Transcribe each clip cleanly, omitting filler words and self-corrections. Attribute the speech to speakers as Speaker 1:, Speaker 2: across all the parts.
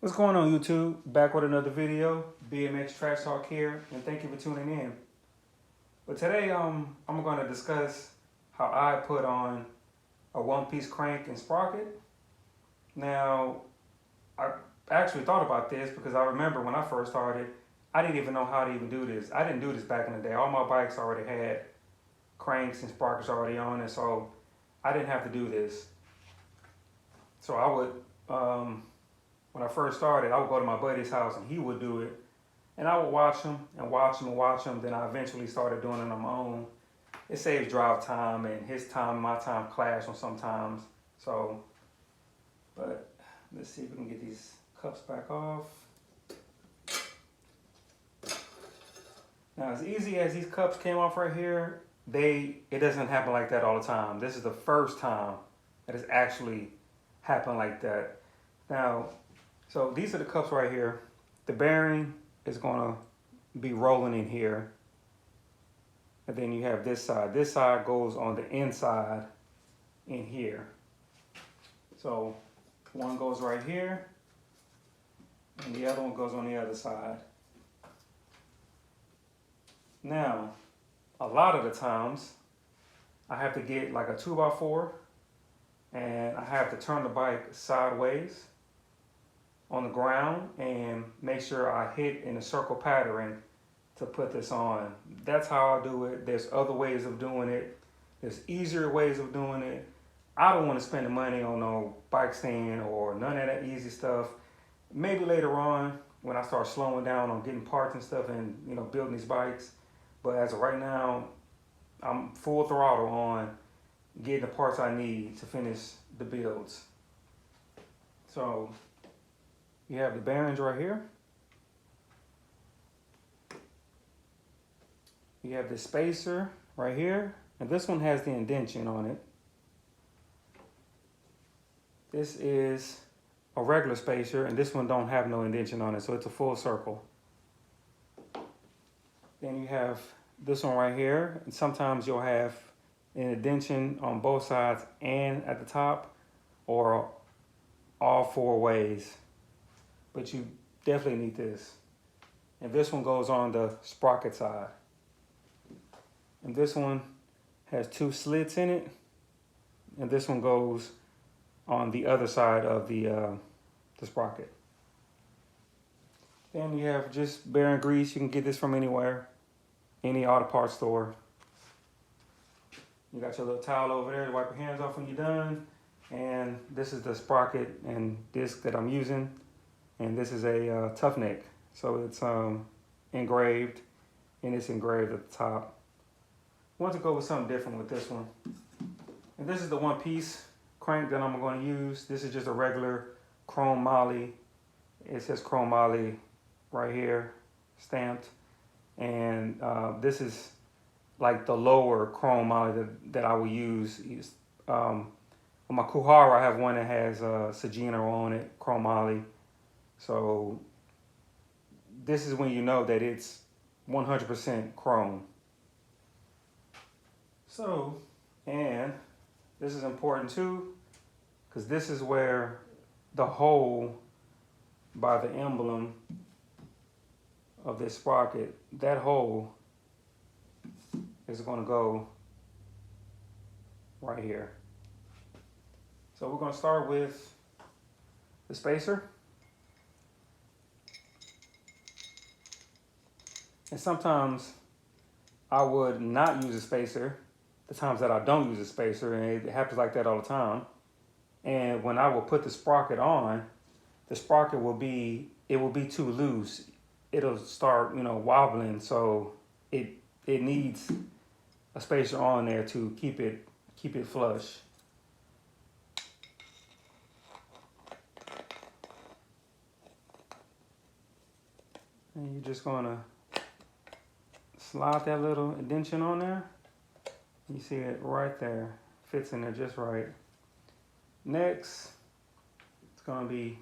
Speaker 1: What's going on, YouTube? Back with another video. BMX Trash Talk here, and thank you for tuning in. But today, I'm going to discuss how I put on a one-piece crank and sprocket. Now, I actually thought about this because I remember when I first started, I didn't even know how to even do this. I didn't do this back in the day. All my bikes already had cranks and sprockets already on it, so I didn't have to do this. So I would, when I first started, I would go to my buddy's house and he would do it. And I would watch him and watch him and watch him. Then I eventually started doing it on my own. It saves drive time, and his time and my time clash on sometimes. So, but let's see if we can get these cups back off. Now, as easy as these cups came off right here, it doesn't happen like that all the time. This is the first time that it's actually happened like that. Now, so these are the cups right here. The bearing is gonna be rolling in here. And then you have this side. This side goes on the inside in here. So one goes right here and the other one goes on the other side. Now, a lot of the times I have to get like a 2x4 and I have to turn the bike sideways on the ground and make sure I hit in a circle pattern to put this on. That's how I do it. There's other ways of doing it. There's easier ways of doing it. I don't want to spend the money on no bike stand or none of that easy stuff. Maybe later on when I start slowing down on getting parts and stuff and building these bikes. But as of right now, I'm full throttle on getting the parts I need to finish the builds. So you have the bearings right here. You have the spacer right here, and this one has the indentation on it. This is a regular spacer, and this one don't have no indentation on it, so it's a full circle. Then you have this one right here, and sometimes you'll have an indentation on both sides and at the top, or all four ways. But you definitely need this. And this one goes on the sprocket side. And this one has two slits in it. And this one goes on the other side of the sprocket. Then you have just bearing grease. You can get this from anywhere, any auto parts store. You got your little towel over there to wipe your hands off when you're done. And this is the sprocket and disc that I'm using. And this is a tough neck. So it's engraved, and it's engraved at the top. I want to go with something different with this one. And this is the one piece crank that I'm going to use. This is just a regular chrome moly. It says chrome moly right here, stamped. And this is like the lower chrome moly that I will use. On my Kuhara, I have one that has Sagino on it, chrome moly. So this is when you know that it's 100% chrome. So, and this is important too, because this is where the hole by the emblem of this sprocket, that hole is going to go right here. So we're going to start with the spacer. And sometimes I would not use a spacer, the times that I don't use a spacer, and it happens like that all the time. And when I will put the sprocket on, the sprocket will be too loose. It'll start, wobbling, so it needs a spacer on there to keep it flush. And you're just gonna slide that little indentation on there. You see it right there. Fits in there just right. Next, it's gonna be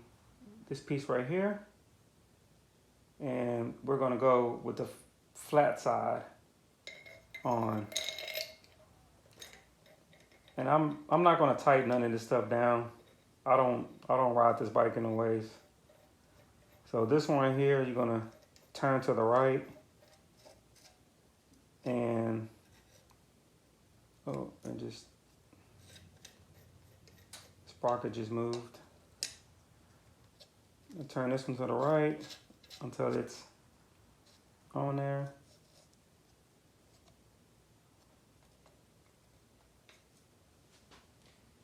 Speaker 1: this piece right here. And we're gonna go with the flat side on. And I'm not gonna tighten none of this stuff down. I don't ride this bike in no ways. So this one right here, you're gonna turn to the right, and just sprocket just moved. And turn this one to the right until it's on there.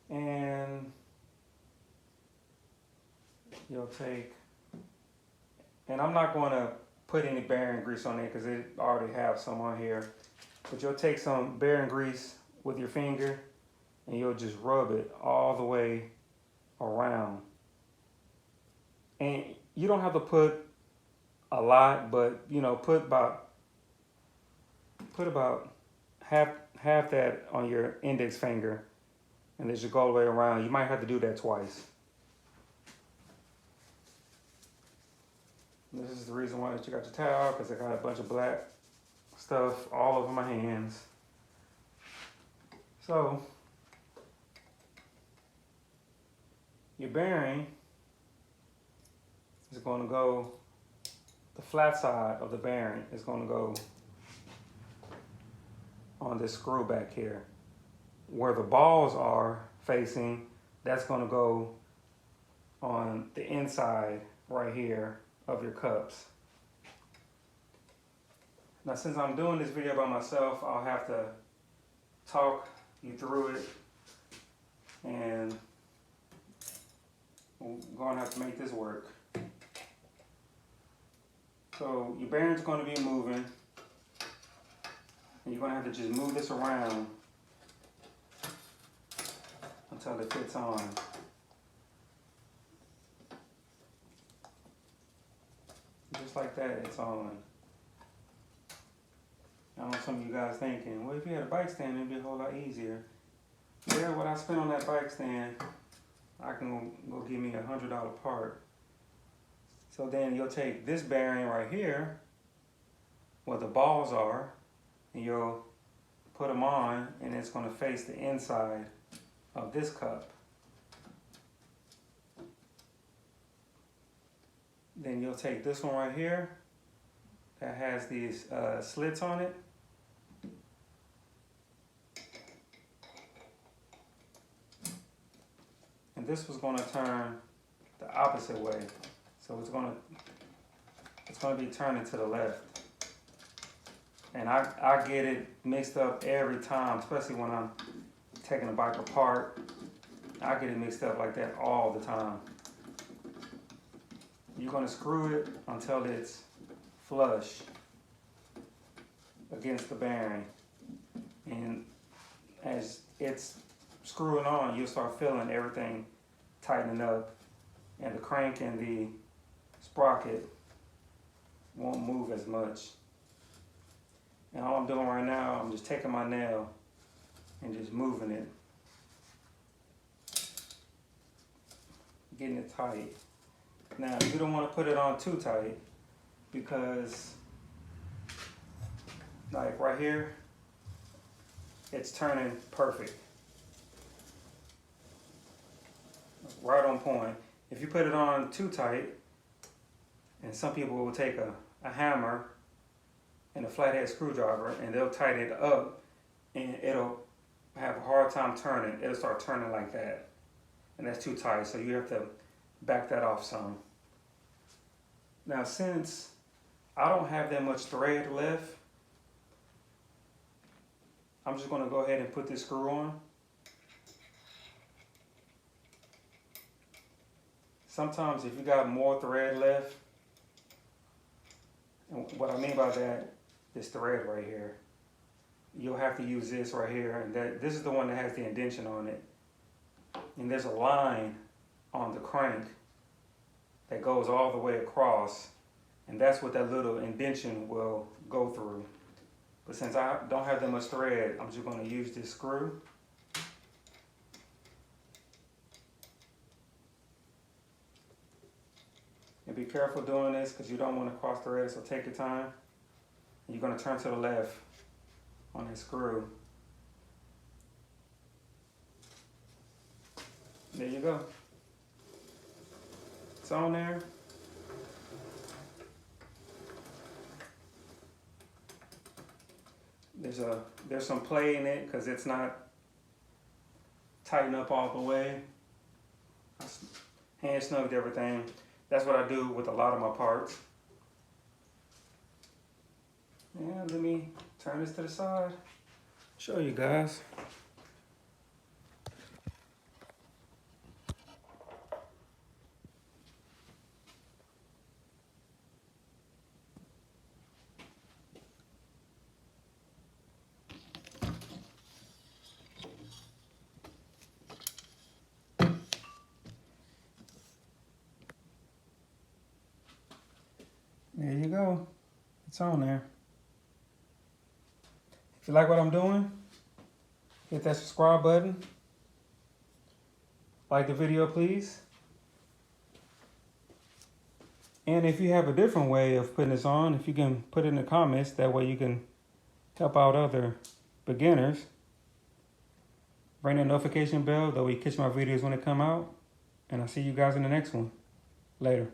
Speaker 1: And you'll take, and I'm not going to put any bearing grease on it because it already have some on here, but you'll take some bearing grease with your finger and you'll just rub it all the way around. And you don't have to put a lot, but you know, put about half that on your index finger, and then just go all the way around. You might have to do that twice. This is the reason why that you got your towel, because I got a bunch of black stuff all over my hands. So your bearing is going to go, the flat side of the bearing is going to go on this screw back here. Where the balls are facing, that's going to go on the inside right here of your cups. Now, since I'm doing this video by myself, I'll have to talk you through it, and we're going to have to make this work. So your bearing's going to be moving, and you're going to have to just move this around until it fits on. Just like that, it's on. I know some of you guys thinking, well, if you had a bike stand, it'd be a whole lot easier. Yeah, what I spent on that bike stand, I can go give me $100 part. So then you'll take this bearing right here, where the balls are, and you'll put them on, and it's going to face the inside of this cup. Then you'll take this one right here that has these slits on it. And this was going to turn the opposite way. So it's going to be turning to the left. And I get it mixed up every time, especially when I'm taking a bike apart. I get it mixed up like that all the time. You're going to screw it until it's flush against the bearing. And as it's screwing on, you'll start feeling everything tightening up, and the crank and the sprocket won't move as much. And all I'm doing right now, I'm just taking my nail and just moving it, getting it tight. Now, you don't want to put it on too tight, because like right here, it's turning perfect. Right on point. If you put it on too tight, and some people will take a hammer and a flathead screwdriver and they'll tighten it up, and it'll have a hard time turning. It'll start turning like that, and that's too tight, so you have to back that off some. Now, since I don't have that much thread left, I'm just going to go ahead and put this screw on. Sometimes if you got more thread left, and what I mean by that, this thread right here, you'll have to use this right here, and this is the one that has the indentation on it. And there's a line on the crank that goes all the way across, and that's what that little indentation will go through. But since I don't have that much thread, I'm just going to use this screw. And be careful doing this, because you don't want to cross thread, so take your time. And you're going to turn to the left on that screw. There you go. It's on there. There's some play in it because it's not tightened up all the way. I hand snugged everything. That's what I do with a lot of my parts. And let me turn this to the side. Show you guys. There you go. It's on there. If you like what I'm doing, hit that subscribe button. Like the video, please. And if you have a different way of putting this on, if you can put it in the comments, that way you can help out other beginners. Ring that notification bell, that way you catch my videos when they come out. And I'll see you guys in the next one. Later.